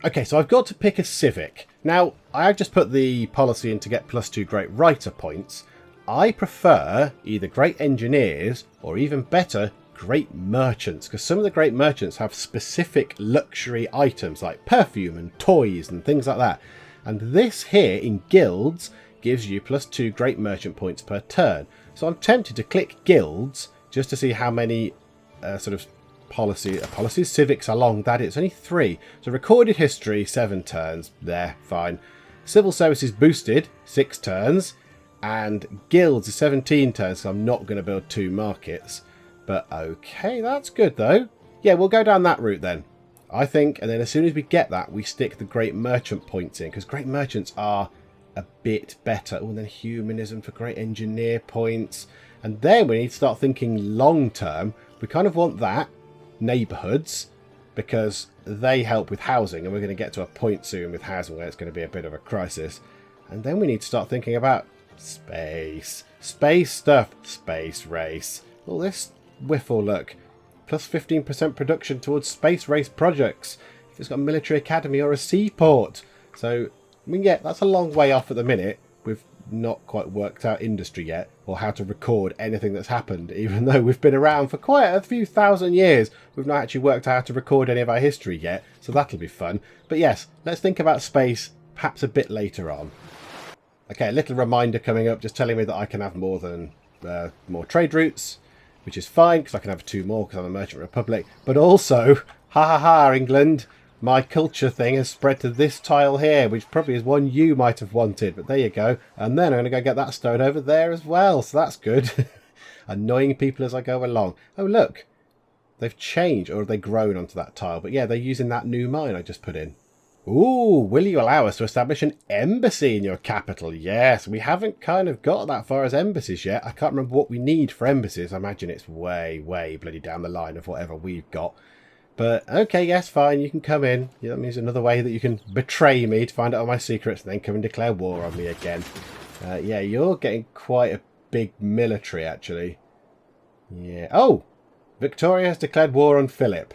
Okay, so I've got to pick a civic. Now, I've just put the policy in to get +2 Great Writer points. I prefer either Great Engineers or even better, Great Merchants, because some of the Great Merchants have specific luxury items like perfume and toys and things like that. And this here in guilds gives you +2 Great Merchant points per turn. So I'm tempted to click guilds just to see how many policies, civics along that. It's only 3. So recorded history, 7 turns. There, fine. Civil services boosted, 6 turns. And guilds is 17 turns, so I'm not going to build 2 markets. But okay, that's good though. Yeah, we'll go down that route then, I think. And then as soon as we get that, we stick the Great Merchant points in, because Great Merchants are a bit better. Oh, and then humanism for Great Engineer points. And then we need to start thinking long term. We kind of want that. Neighbourhoods, because they help with housing. And we're going to get to a point soon with housing where it's going to be a bit of a crisis. And then we need to start thinking about space stuff, space race. All this whiffle, look, +15% production towards space race projects if it's got a military academy or a seaport. So I mean, yeah, that's a long way off at the minute. We've not quite worked out industry yet, or how to record anything that's happened, even though we've been around for quite a few thousand years. We've not actually worked out how to record any of our history yet, so that'll be fun. But yes, let's think about space perhaps a bit later on. Okay, a little reminder coming up, just telling me that I can have more trade routes, which is fine, because I can have 2 more because I'm a merchant republic. But also, England, my culture thing has spread to this tile here, which probably is one you might have wanted. But there you go. And then I'm going to go get that stone over there as well, so that's good. Annoying people as I go along. Oh, look, they've changed, or have they grown onto that tile? But yeah, they're using that new mine I just put in. Ooh, will you allow us to establish an embassy in your capital? Yes, we haven't kind of got that far as embassies yet. I can't remember what we need for embassies. I imagine it's way, way bloody down the line of whatever we've got. But, okay, yes, fine, you can come in. Yeah, that means another way that you can betray me to find out all my secrets and then come and declare war on me again. Yeah, you're getting quite a big military, actually. Yeah. Oh! Victoria has declared war on Philip.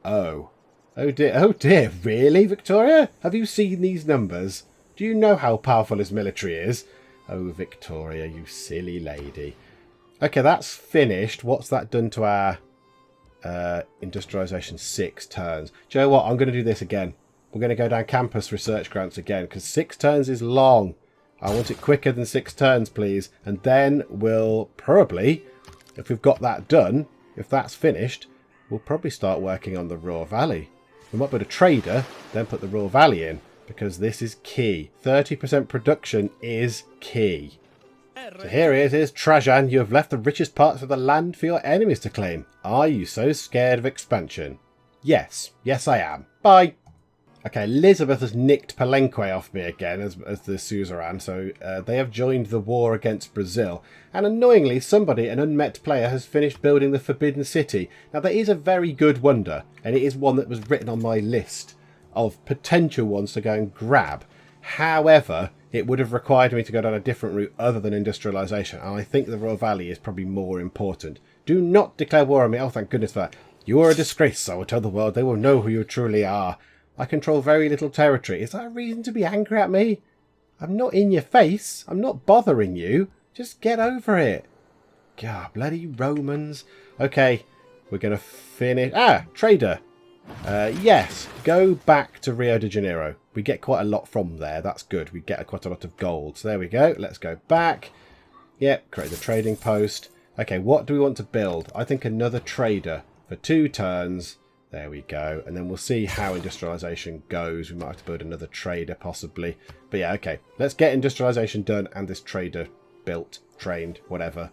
Oh. Oh dear, really, Victoria? Have you seen these numbers? Do you know how powerful his military is? Oh, Victoria, you silly lady. Okay, that's finished. What's that done to our industrialization? 6 turns. Do you know what? I'm going to do this again. We're going to go down campus research grants again, because 6 turns is long. I want it quicker than 6 turns, please. And then we'll probably, if we've got that done, if that's finished, we'll probably start working on the Ruhr Valley. We might put a trader, then put the Ruhr Valley in, because this is key. 30% production is key. So here it is, Trajan. You have left the richest parts of the land for your enemies to claim. Are you so scared of expansion? Yes. Yes, I am. Bye. Okay, Elizabeth has nicked Penge off me again as the suzerain, so they have joined the war against Brazil. And annoyingly, somebody, an unmet player, has finished building the Forbidden City. Now, that is a very good wonder, and it is one that was written on my list of potential ones to go and grab. However, it would have required me to go down a different route other than industrialization, and I think the Royal Valley is probably more important. Do not declare war on me. Oh, thank goodness for that. You are a disgrace. I will tell the world. They will know who you truly are. I control very little territory. Is that a reason to be angry at me? I'm not in your face. I'm not bothering you. Just get over it. God, bloody Romans. Okay, we're going to finish. Trader. Yes, go back to Rio de Janeiro. We get quite a lot from there. That's good. We get quite a lot of gold. So there we go. Let's go back. Yep, create the trading post. Okay, what do we want to build? I think another trader for 2 turns. There we go. And then we'll see how industrialization goes. We might have to build another trader possibly. But yeah, okay. Let's get industrialization done and this trader built, trained, whatever.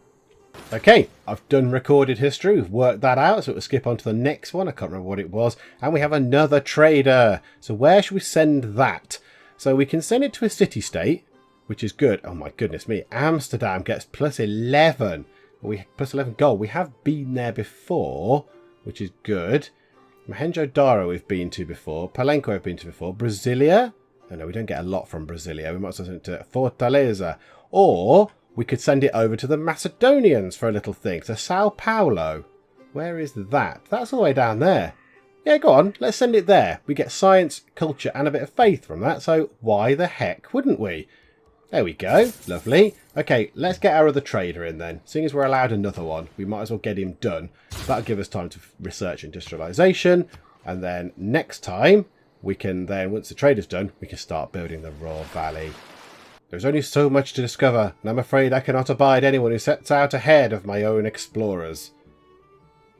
Okay, I've done recorded history. We've worked that out. So we'll skip on to the next one. I can't remember what it was. And we have another trader. So where should we send that? So we can send it to a city-state, which is good. Oh my goodness me. Amsterdam gets plus 11. Plus 11 gold. We have been there before, which is good. Mohenjo-Daro we've been to before. Palenque we've been to before. Brasilia? Oh no, we don't get a lot from Brasilia. We might as well send it to Fortaleza. Or we could send it over to the Macedonians for a little thing. So Sao Paulo. Where is that? That's all the way down there. Yeah, go on. Let's send it there. We get science, culture and a bit of faith from that. So why the heck wouldn't we? There we go. Lovely. Okay, let's get our other trader in then. Seeing as we're allowed another one, we might as well get him done. That'll give us time to research industrialization. And then next time, we can then, once the trader's done, we can start building the Royal Valley. There's only so much to discover, and I'm afraid I cannot abide anyone who sets out ahead of my own explorers.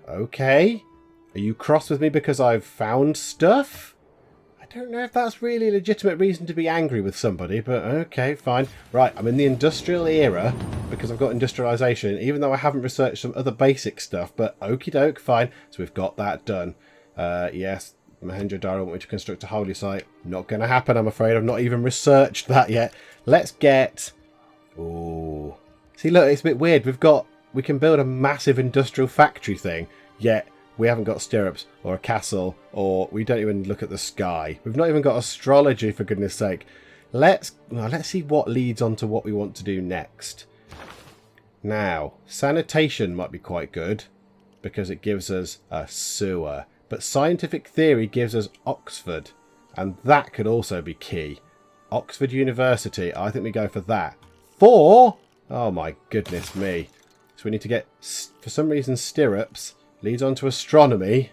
Okay. Are you cross with me because I've found stuff? I don't know if that's really a legitimate reason to be angry with somebody, but okay, fine. Right, I'm in the industrial era because I've got industrialization, even though I haven't researched some other basic stuff, but okie doke, fine. So we've got that done. Yes, Mohenjo-Daro want me to construct a holy site. Not going to happen, I'm afraid. I've not even researched that yet. Let's get... Ooh. See, look, it's a bit weird. We can build a massive industrial factory thing, yet we haven't got stirrups or a castle, or we don't even look at the sky. We've not even got astrology, for goodness sake. Let's see what leads on to what we want to do next. Now, sanitation might be quite good because it gives us a sewer. But scientific theory gives us Oxford, and that could also be key. Oxford University, I think we go for that. 4? Oh my goodness me. So we need to get, for some reason, stirrups. Leads on to astronomy.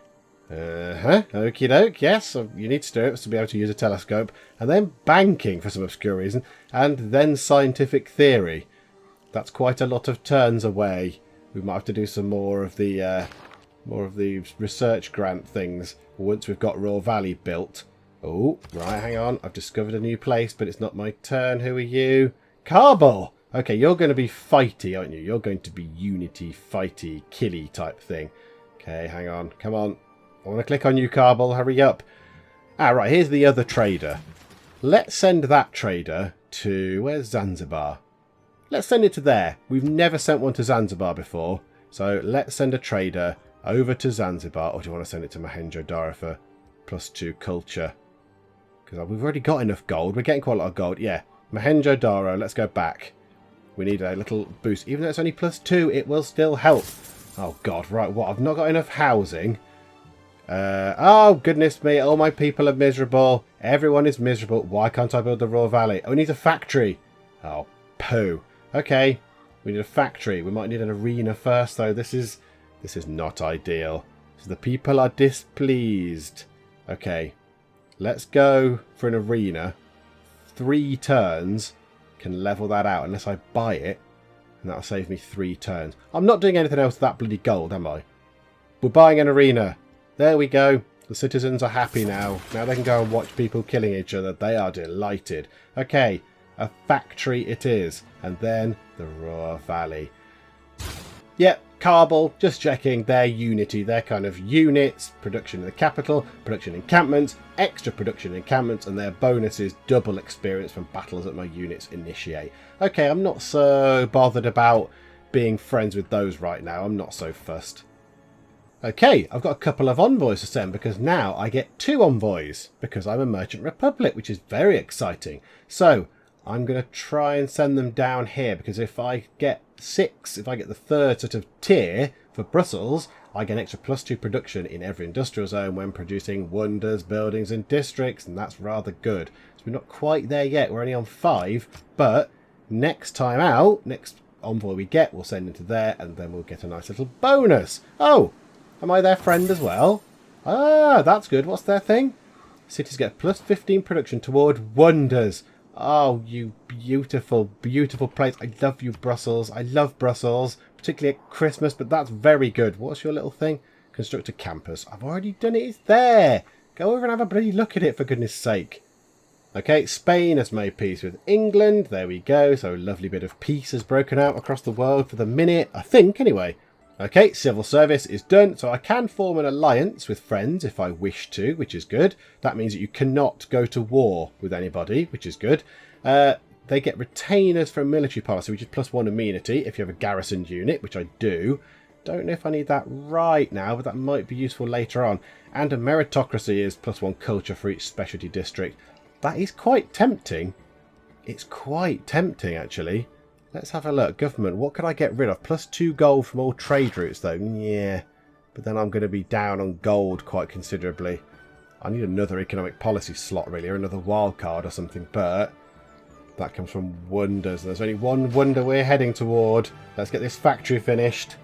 Okie doke, yes. So you need stirrups to be able to use a telescope. And then banking for some obscure reason. And then scientific theory. That's quite a lot of turns away. We might have to do some more of the research grant things once we've got Royal Valley built. Oh, right, hang on. I've discovered a new place, but it's not my turn. Who are you? Kabul! Okay, you're going to be fighty, aren't you? You're going to be unity, fighty, killy type thing. Okay, hang on. Come on. I want to click on you, Kabul. Hurry up. Ah, right, here's the other trader. Let's send that trader to... Where's Zanzibar? Let's send it to there. We've never sent one to Zanzibar before. So let's send a trader over to Zanzibar. Or do you want to send it to Mohenjo-Daro for +2 culture? Because we've already got enough gold. We're getting quite a lot of gold. Yeah, Mohenjo-Daro. Let's go back. We need a little boost. Even though it's only +2, it will still help. Oh, God. Right, what? I've not got enough housing. Oh, goodness me. All my people are miserable. Everyone is miserable. Why can't I build the Royal Valley? Oh, we need a factory. Oh, poo. Okay. We need a factory. We might need an arena first, though. This is not ideal. So the people are displeased. Okay. Let's go for an arena. 3 turns can level that out unless I buy it. And that'll save me 3 turns. I'm not doing anything else with that bloody gold, am I? We're buying an arena. There we go. The citizens are happy now. Now they can go and watch people killing each other. They are delighted. Okay, a factory it is. And then the Ruhr Valley. Yep, Kabul, just checking. Their unity, their kind of units, production in the capital, production encampments, extra production encampments, and their bonus is double experience from battles that my units initiate. Okay, I'm not so bothered about being friends with those right now. I'm not so fussed. Okay, I've got a couple of envoys to send because now I get 2 envoys because I'm a merchant republic, which is very exciting. So I'm going to try and send them down here because if I get 6, if I get the 3rd sort of tier for Brussels, I get an extra +2 production in every industrial zone when producing wonders, buildings and districts, and that's rather good. So we're not quite there yet, we're only on 5, but next time out, next envoy we get, we'll send into there and then we'll get a nice little bonus. Oh, am I their friend as well? Ah, that's good. What's their thing? Cities get +15 production toward wonders. Oh, you beautiful, beautiful place. I love you, Brussels. I love Brussels, particularly at Christmas, but that's very good. What's your little thing? Construct a campus. I've already done it. It's there. Go over and have a bloody look at it, for goodness sake. Okay, Spain has made peace with England. There we go. So a lovely bit of peace has broken out across the world for the minute, I think, anyway. Okay, civil service is done, so I can form an alliance with friends if I wish to, which is good. That means that you cannot go to war with anybody, which is good. They get retainers for a military policy, which is +1 amenity if you have a garrisoned unit, which I do. Don't know if I need that right now, but that might be useful later on. And a meritocracy is +1 culture for each specialty district. That is quite tempting. It's quite tempting, actually. Let's have a look. Government, what could I get rid of? +2 gold from all trade routes, though. Yeah, but then I'm going to be down on gold quite considerably. I need another economic policy slot, really, or another wild card or something, but that comes from wonders. There's only one wonder we're heading toward. Let's get this factory finished.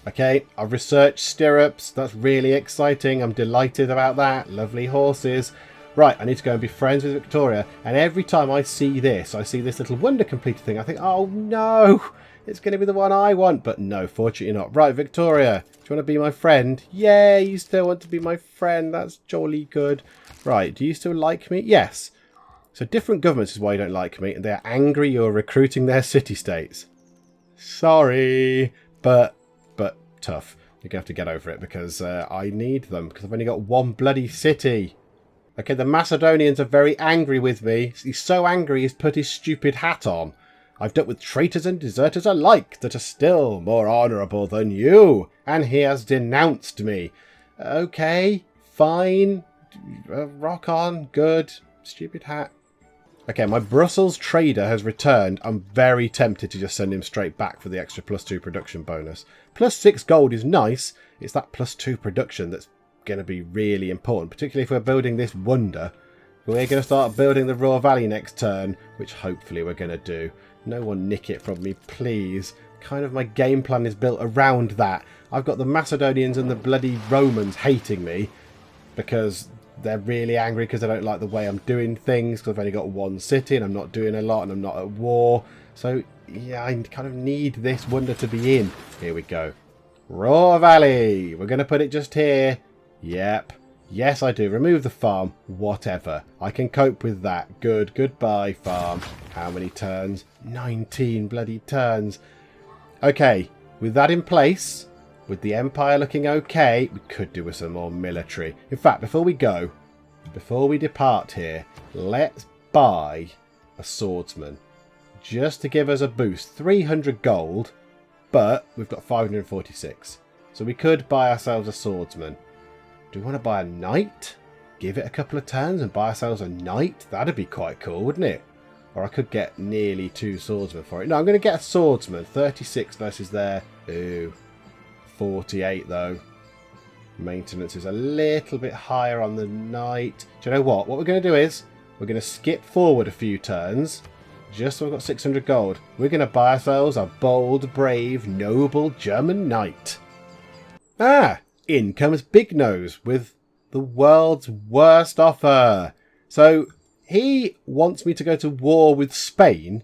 Okay, I've researched stirrups. That's really exciting. I'm delighted about that. Lovely horses. Right, I need to go and be friends with Victoria. And every time I see this little wonder completed thing, I think, oh no, it's going to be the one I want. But no, fortunately not. Right, Victoria, do you want to be my friend? Yeah, you still want to be my friend. That's jolly good. Right, do you still like me? Yes. So different governments is why you don't like me. And they're angry you're recruiting their city-states. Sorry, but tough. You're going to have to get over it because I need them. Because I've only got 1 bloody city. Okay, the Macedonians are very angry with me. He's so angry he's put his stupid hat on. I've dealt with traitors and deserters alike that are still more honourable than you. And he has denounced me. Okay, fine. Rock on. Good. Stupid hat. Okay, my Brussels trader has returned. I'm very tempted to just send him straight back for the extra +2 production bonus. +6 gold is nice. It's that +2 production that's going to be really important, particularly if we're building this wonder. We're going to start building the Ruhr Valley next turn, which hopefully we're going to do. No one nick it from me, please. Kind of my game plan is built around that. I've got the Macedonians and the bloody Romans hating me because they're really angry because they don't like the way I'm doing things, because I've only got 1 city and I'm not doing a lot and I'm not at war. So yeah, I kind of need this wonder to be in. Here we go. Ruhr Valley. We're going to put it just here. Yep. Yes, I do. Remove the farm. Whatever. I can cope with that. Good. Goodbye, farm. How many turns? 19 bloody turns. Okay. With that in place, with the Empire looking okay, we could do with some more military. In fact, before we go, before we depart here, let's buy a swordsman. Just to give us a boost. 300 gold, but we've got 546. So we could buy ourselves a swordsman. Do we want to buy a knight? Give it a couple of turns and buy ourselves a knight? That'd be quite cool, wouldn't it? Or I could get nearly 2 swordsmen for it. No, I'm going to get a swordsman. 36 versus their... Ooh. 48 though. Maintenance is a little bit higher on the knight. Do you know what? What we're going to do is we're going to skip forward a few turns. Just so we've got 600 gold. We're going to buy ourselves a bold, brave, noble German knight. Ah! In comes Big Nose with the world's worst offer. So he wants me to go to war with Spain.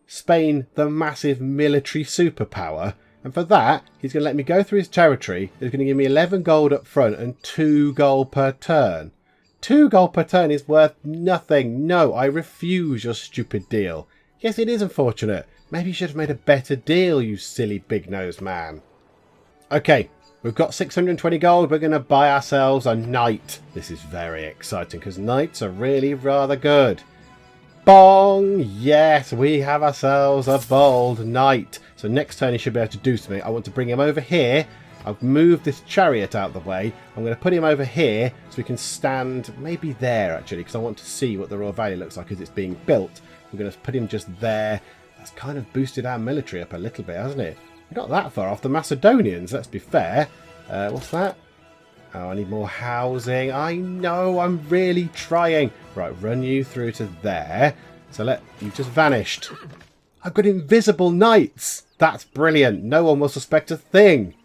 Spain, the massive military superpower. And for that, he's going to let me go through his territory. He's going to give me 11 gold up front and 2 gold per turn. 2 gold per turn is worth nothing. No, I refuse your stupid deal. Yes, it is unfortunate. Maybe you should have made a better deal, you silly big-nosed man. Okay, we've got 620 gold. We're going to buy ourselves a knight. This is very exciting because knights are really rather good. Bong! Yes, we have ourselves a bold knight. So next turn he should be able to do something. I want to bring him over here. I've moved this chariot out of the way. I'm going to put him over here so we can stand maybe there actually, because I want to see what the Royal Valley looks like as it's being built. We're going to put him just there. That's kind of boosted our military up a little bit, hasn't it? We're not that far off the Macedonians, let's be fair. What's that? Oh, I need more housing. I know, I'm really trying. Right, run you through to there. So you've just vanished. I've got invisible knights. That's brilliant. No one will suspect a thing.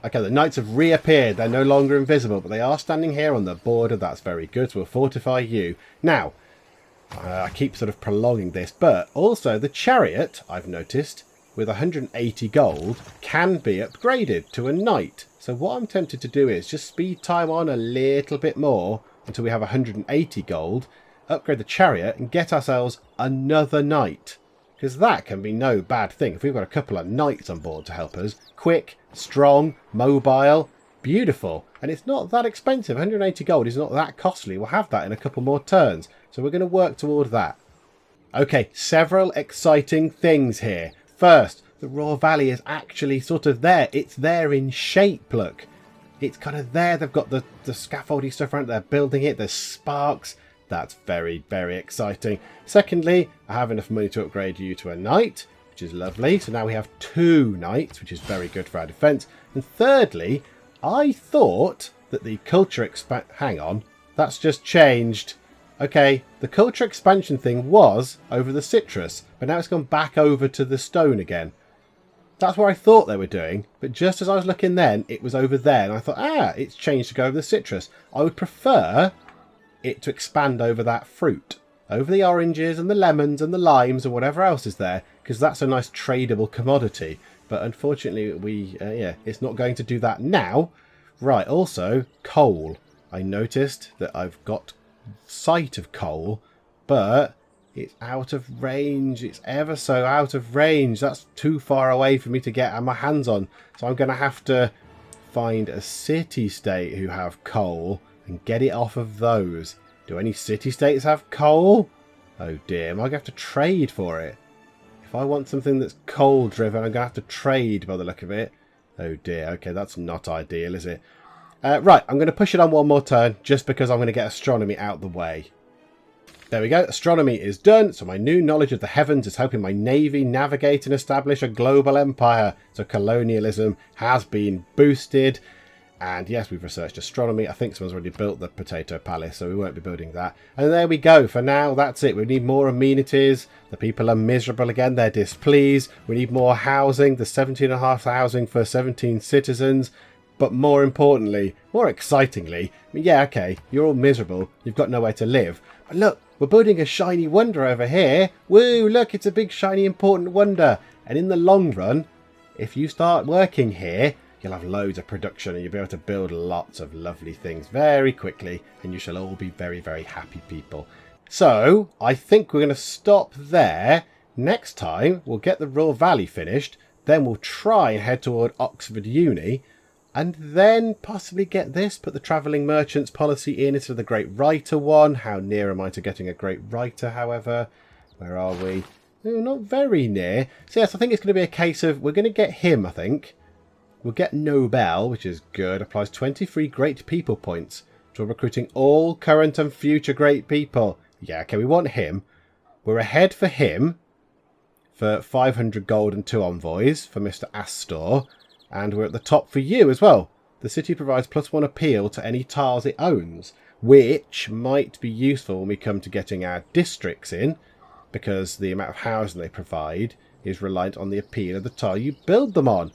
Okay, the knights have reappeared. They're no longer invisible, but they are standing here on the border. That's very good. So we'll fortify you. Now, I keep sort of prolonging this, but also the chariot, I've noticed, with 180 gold, can be upgraded to a knight. So what I'm tempted to do is just speed time on a little bit more until we have 180 gold, upgrade the chariot and get ourselves another knight. Because that can be no bad thing. If we've got a couple of knights on board to help us, quick, strong, mobile, beautiful. And it's not that expensive. 180 gold is not that costly. We'll have that in a couple more turns. So we're going to work toward that. Okay, several exciting things here. First, the Royal Valley is actually sort of there. It's there in shape, look. It's kind of there. They've got the scaffolding stuff around. They're building it. There's sparks. That's very, very exciting. Secondly, I have enough money to upgrade you to a knight, which is lovely. So now we have 2 knights, which is very good for our defence. And thirdly, I thought that the culture hang on, that's just changed. Okay, the culture expansion thing was over the citrus, but now it's gone back over to the stone again. That's what I thought they were doing, but just as I was looking then, it was over there, and I thought, it's changed to go over the citrus. I would prefer it to expand over that fruit, over the oranges and the lemons and the limes and whatever else is there, because that's a nice tradable commodity. But unfortunately, it's not going to do that now. Right, also, coal. I noticed that I've got sight of coal, but it's out of range. It's ever so out of range. That's too far away for me to get my hands on. So I'm going to have to find a city-state who have coal and get it off of those. Do any city-states have coal? Oh dear, am I going to have to trade for it? If I want something that's coal-driven, I'm going to have to trade by the look of it. Oh dear, okay, that's not ideal, is it? Right, I'm going to push it on one more turn, just because I'm going to get astronomy out the way. There we go, astronomy is done, so my new knowledge of the heavens is helping my navy navigate and establish a global empire. So colonialism has been boosted. And yes, we've researched astronomy. I think someone's already built the potato palace, so we won't be building that. And there we go. For now, that's it. We need more amenities. The people are miserable again. They're displeased. We need more housing. The 17.5 housing for 17 citizens. But more importantly, more excitingly, okay, you're all miserable. You've got nowhere to live. But look, we're building a shiny wonder over here. Woo, look, it's a big, shiny, important wonder. And in the long run, if you start working here, you'll have loads of production and you'll be able to build lots of lovely things very quickly, and you shall all be very, very happy people. So I think we're going to stop there. Next time we'll get the Royal Valley finished, then we'll try and head toward Oxford Uni, and then possibly get this, put the travelling merchants policy in instead of the Great Writer one. How near am I to getting a Great Writer, however? Where are we? Oh, not very near. So yes, I think it's going to be a case of, we're going to get him, I think. We'll get Nobel, which is good. Applies 23 great people points to recruiting all current and future great people. Yeah, okay, we want him. We're ahead for him for 500 gold and 2 envoys for Mr. Astor. And we're at the top for you as well. The city provides +1 appeal to any tiles it owns, which might be useful when we come to getting our districts in, because the amount of housing they provide is reliant on the appeal of the tile you build them on.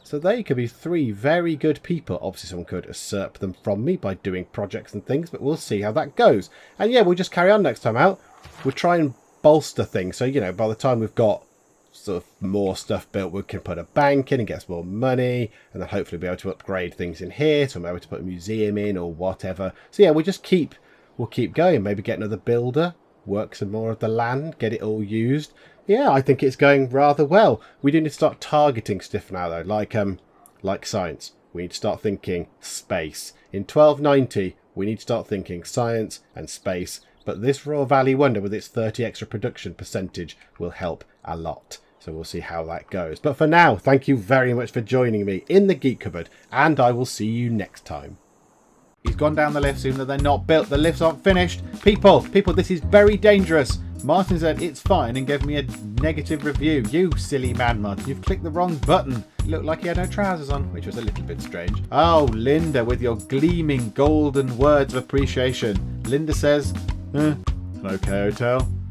So they could be 3 very good people. Obviously someone could usurp them from me by doing projects and things, but we'll see how that goes. And yeah, we'll just carry on next time out. We'll try and bolster things. So, by the time we've got sort of more stuff built, we can put a bank in and get some more money, and then hopefully be able to upgrade things in here, so we'll be able to put a museum in or whatever. So yeah, we'll keep going. Maybe get another builder, work some more of the land, get it all used. Yeah, I think it's going rather well. We do need to start targeting stuff now though, like science. We need to start thinking space. In 1290, we need to start thinking science and space. But this Raw Valley Wonder with its 30 extra production percentage will help a lot. So we'll see how that goes. But for now, thank you very much for joining me in the Geek Cupboard, and I will see you next time. He's gone down the lifts even though they're not built. The lifts aren't finished. People, this is very dangerous. Martin said it's fine and gave me a negative review. You silly madman, you've clicked the wrong button. It looked like he had no trousers on, which was a little bit strange. Oh, Linda, with your gleaming golden words of appreciation. Linda says, an okay hotel.